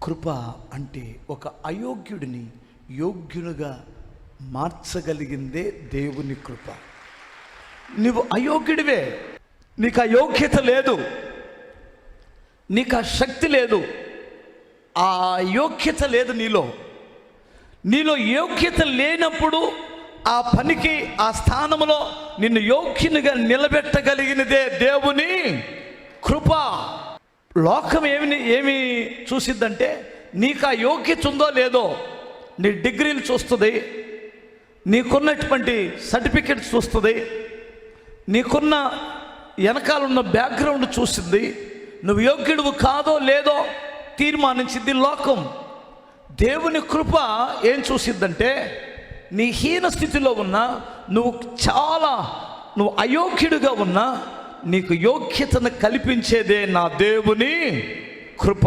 కృప అంటే ఒక అయోగ్యుడిని యోగ్యునిగా మార్చగలిగిందే దేవుని కృప. నువ్వు అయోగ్యుడివే, నీకు ఆ యోగ్యత లేదు, నీకు ఆ శక్తి లేదు, ఆ యోగ్యత లేదు నీలో యోగ్యత లేనప్పుడు ఆ పనికి, ఆ స్థానంలో నిన్ను యోగ్యునిగా నిలబెట్టగలిగినదే దేవుని కృప. లోకం ఏమి చూసిద్దంటే నీకు ఆ యోగ్యత ఉందో లేదో, నీ డిగ్రీలు చూస్తుంది, నీకున్నటువంటి సర్టిఫికెట్స్ చూస్తుంది, నీకున్న వెనకాలన్న బ్యాక్గ్రౌండ్ చూసింది, నువ్వు యోగ్యుడు కాదో లేదో తీర్మానించింది లోకం. దేవుని కృప ఏం చూసిద్దంటే నీ హీన స్థితిలో ఉన్నా, నువ్వు అయోగ్యుడిగా ఉన్నా నీకు యోగ్యతను కల్పించేదే నా దేవుని కృప.